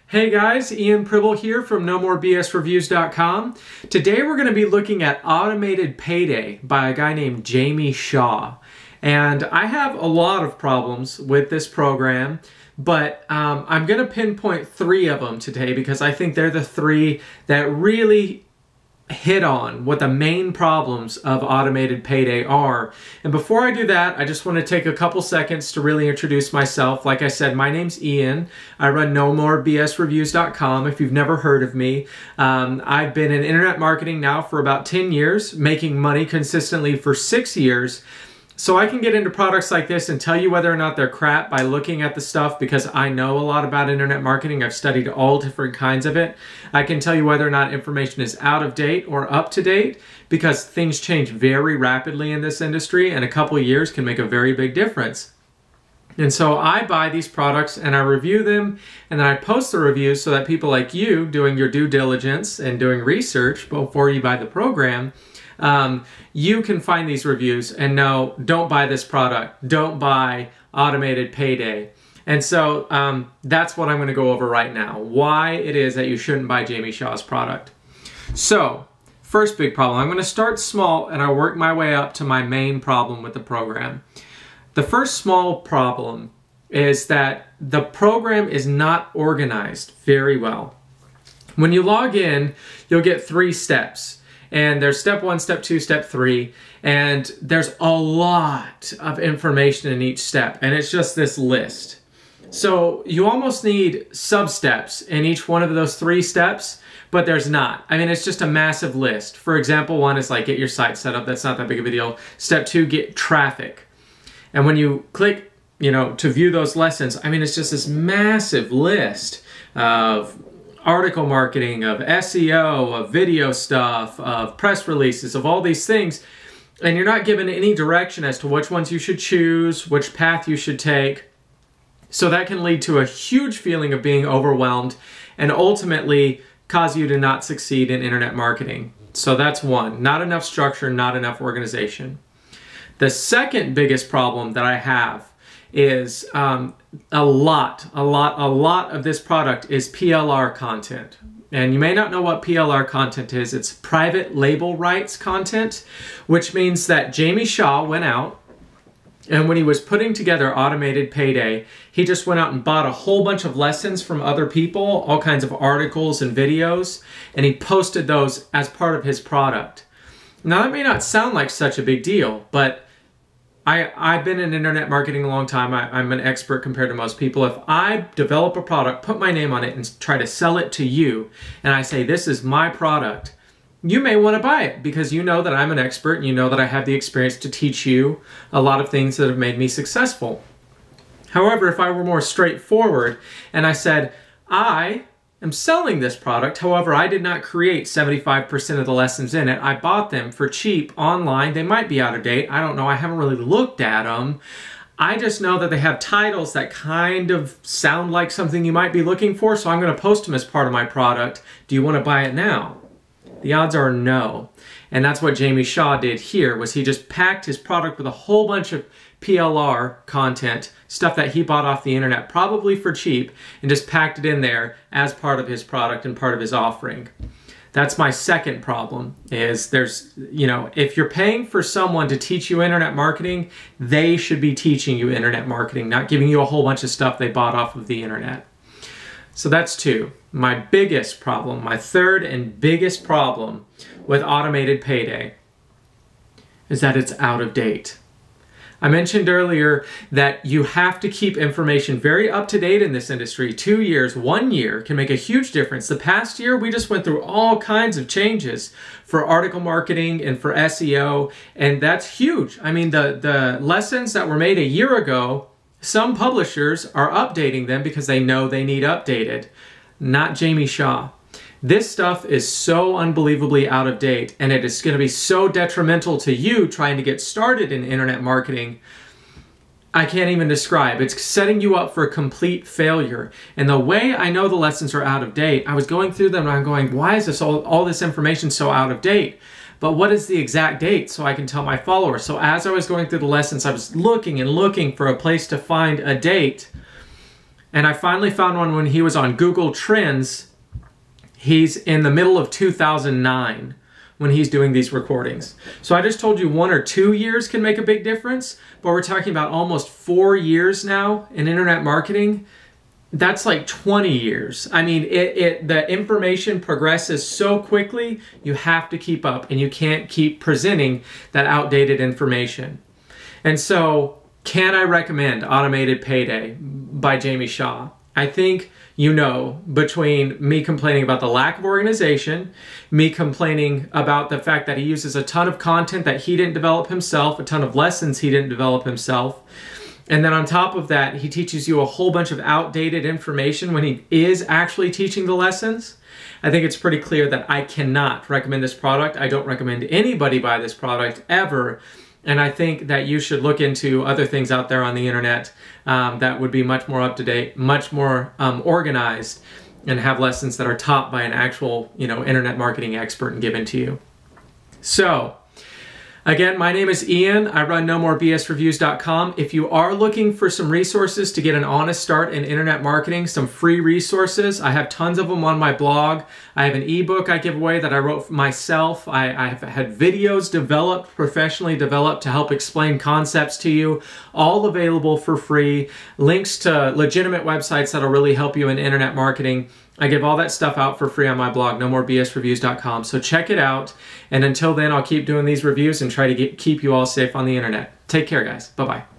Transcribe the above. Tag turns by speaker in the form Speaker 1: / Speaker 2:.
Speaker 1: Hey guys, Pribyl here from NoMoreBSReviews.com. Today we're going to be looking at Automated Payday by a guy named Jamie Shaw. And I have a lot of problems with this program, but I'm going to pinpoint 3 of them today because I think they're the 3 that really hit on what the main problems of Automated Payday are. And before I do that, I just want to take a couple seconds to really introduce myself. Like I said, my name's Ian. I run NoMoreBSReviews.com if you've never heard of me. I've been in internet marketing now for about 10 years, making money consistently for 6 years. So I can get into products like this and tell you whether or not they're crap by looking at the stuff because I know a lot about internet marketing. I've studied all different kinds of it. I can tell you whether or not information is out of date or up to date because things change very rapidly in this industry, and a couple of years can make a very big difference. And so I buy these products and I review them, and then I post the reviews so that people like you doing your due diligence and doing research before you buy the program, you can find these reviews and know, don't buy this product, don't buy Automated Payday. And so that's what I'm going to go over right now, why it is that you shouldn't buy Jamie Shaw's product. So first big problem, I'm going to start small and I'll work my way up to my main problem with the program. The first small problem is that the program is not organized very well. When you log in, you'll get 3 steps. And there's step 1, step 2, step 3, and there's a lot of information in each step, and it's just this list. So you almost need sub-steps in each one of those 3 steps, but there's not. I mean, it's just a massive list. For example, 1 is like get your site set up. That's not that big of a deal. Step 2, get traffic. And when you click, to view those lessons, I mean, it's just this massive list of article marketing, of SEO, of video stuff, of press releases, of all these things, and you're not given any direction as to which ones you should choose, which path you should take. So that can lead to a huge feeling of being overwhelmed and ultimately cause you to not succeed in internet marketing. So that's 1, not enough structure, not enough organization. The second biggest problem that I have is a lot of this product is PLR content. And you may not know what PLR content is. It's private label rights content, which means that Jamie Shaw went out, and when he was putting together Automated Payday, he just went out and bought a whole bunch of lessons from other people, all kinds of articles and videos, and he posted those as part of his product. Now that may not sound like such a big deal, but I've been in internet marketing a long time. I'm an expert compared to most people. If I develop a product, put my name on it, and try to sell it to you, and I say, this is my product, you may want to buy it because you know that I'm an expert and you know that I have the experience to teach you a lot of things that have made me successful. However, if I were more straightforward and I said, I am selling this product, however, I did not create 75% of the lessons in it. I bought them for cheap online. They might be out of date. I don't know. I haven't really looked at them. I just know that they have titles that kind of sound like something you might be looking for, so I'm going to post them as part of my product. Do you want to buy it now? The odds are no. And that's what Jamie Shaw did here, was he just packed his product with a whole bunch of PLR content, stuff that he bought off the internet, probably for cheap, and just packed it in there as part of his product and part of his offering. That's my second problem, is if you're paying for someone to teach you internet marketing, they should be teaching you internet marketing, not giving you a whole bunch of stuff they bought off of the internet. So that's 2. My biggest problem, my third and biggest problem with Automated Payday is that it's out of date. I mentioned earlier that you have to keep information very up to date in this industry. 2 years, 1 year can make a huge difference. The past year, we just went through all kinds of changes for article marketing and for SEO, and that's huge. I mean, the lessons that were made a year ago, some publishers are updating them because they know they need updated. Not Jamie Shaw. This stuff is so unbelievably out of date, and it is going to be so detrimental to you trying to get started in internet marketing. I can't even describe. It's setting you up for a complete failure. And the way I know the lessons are out of date, I was going through them and I'm going, why is this all this information so out of date? But what is the exact date so I can tell my followers? So as I was going through the lessons, I was looking and looking for a place to find a date. And I finally found one when he was on Google Trends. He's in the middle of 2009 when he's doing these recordings. So I just told you 1 or 2 years can make a big difference, but we're talking about almost 4 years now in internet marketing. That's like 20 years. I mean, the information progresses so quickly, you have to keep up, and you can't keep presenting that outdated information. And so, can I recommend Automated Payday by Jamie Shaw? I think you know, between me complaining about the lack of organization, me complaining about the fact that he uses a ton of content that he didn't develop himself, a ton of lessons he didn't develop himself, and then on top of that, he teaches you a whole bunch of outdated information when he is actually teaching the lessons. I think it's pretty clear that I cannot recommend this product. I don't recommend anybody buy this product ever. And I think that you should look into other things out there on the internet that would be much more up-to-date, much more organized, and have lessons that are taught by an actual, internet marketing expert and given to you. So, again, my name is Ian. I run NoMoreBSReviews.com. If you are looking for some resources to get an honest start in internet marketing, some free resources, I have tons of them on my blog. I have an ebook I give away that I wrote myself. I have had videos professionally developed to help explain concepts to you, all available for free. Links to legitimate websites that'll really help you in internet marketing. I give all that stuff out for free on my blog, NoMoreBSReviews.com. So check it out. And until then, I'll keep doing these reviews and try to keep you all safe on the internet. Take care, guys. Bye-bye.